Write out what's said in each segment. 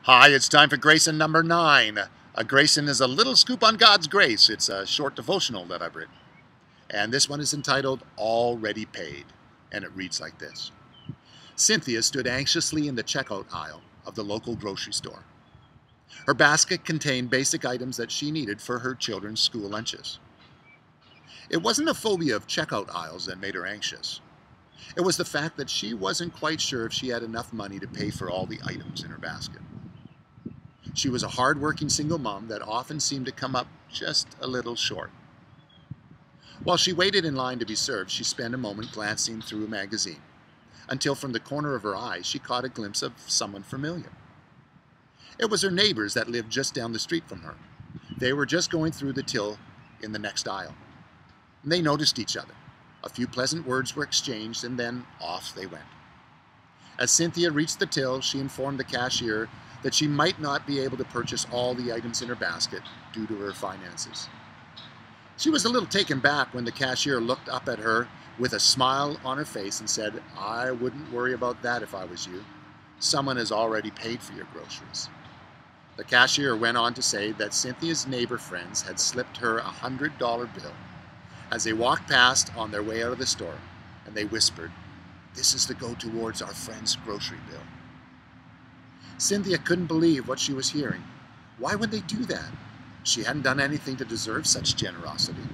Hi, it's time for Gracin number 9. A Gracin is a little scoop on God's grace. It's a short devotional that I've written. And this one is entitled Already Paid. And it reads like this. Cynthia stood anxiously in the checkout aisle of the local grocery store. Her basket contained basic items that she needed for her children's school lunches. It wasn't a phobia of checkout aisles that made her anxious. It was the fact that she wasn't quite sure if she had enough money to pay for all the items in her basket. She was a hard-working single mom that often seemed to come up just a little short. While she waited in line to be served, she spent a moment glancing through a magazine, until from the corner of her eye she caught a glimpse of someone familiar. It was her neighbors that lived just down the street from her. They were just going through the till in the next aisle. They noticed each other. A few pleasant words were exchanged, and then off they went. As Cynthia reached the till, she informed the cashier that she might not be able to purchase all the items in her basket due to her finances. She was a little taken back when the cashier looked up at her with a smile on her face and said, "I wouldn't worry about that if I was you. Someone has already paid for your groceries." The cashier went on to say that Cynthia's neighbor friends had slipped her a $100 bill as they walked past on their way out of the store, and they whispered, "This is to go towards our friend's grocery bill." Cynthia couldn't believe what she was hearing. Why would they do that? She hadn't done anything to deserve such generosity.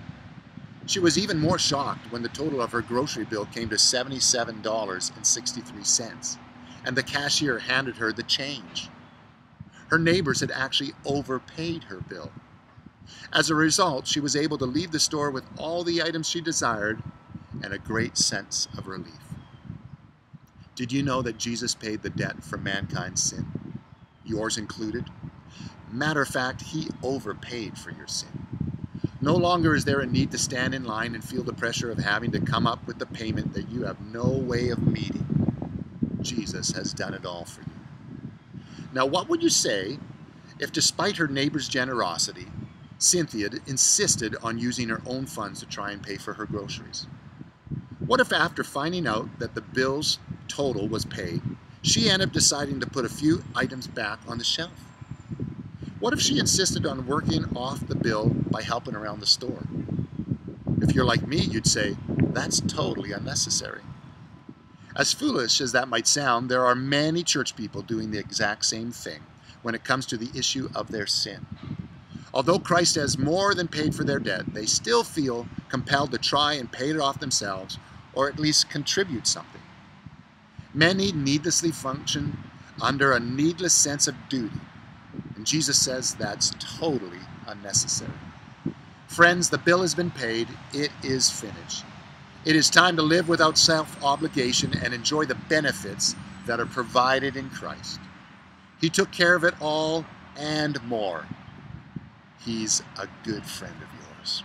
She was even more shocked when the total of her grocery bill came to $77.63, and the cashier handed her the change. Her neighbors had actually overpaid her bill. As a result, she was able to leave the store with all the items she desired and a great sense of relief. Did you know that Jesus paid the debt for mankind's sin, yours included? Matter of fact, he overpaid for your sin. No longer is there a need to stand in line and feel the pressure of having to come up with the payment that you have no way of meeting. Jesus has done it all for you. Now, what would you say if, despite her neighbor's generosity, Cynthia insisted on using her own funds to try and pay for her groceries? What if, after finding out that the bill's total was paid, she ended up deciding to put a few items back on the shelf? What if she insisted on working off the bill by helping around the store? If you're like me, you'd say, that's totally unnecessary. As foolish as that might sound, there are many church people doing the exact same thing when it comes to the issue of their sin. Although Christ has more than paid for their debt, they still feel compelled to try and pay it off themselves, or at least contribute something. Many needlessly function under a needless sense of duty, and Jesus says that's totally unnecessary. Friends, the bill has been paid. It is finished. It is time to live without self-obligation and enjoy the benefits that are provided in Christ. He took care of it all and more. He's a good friend of yours.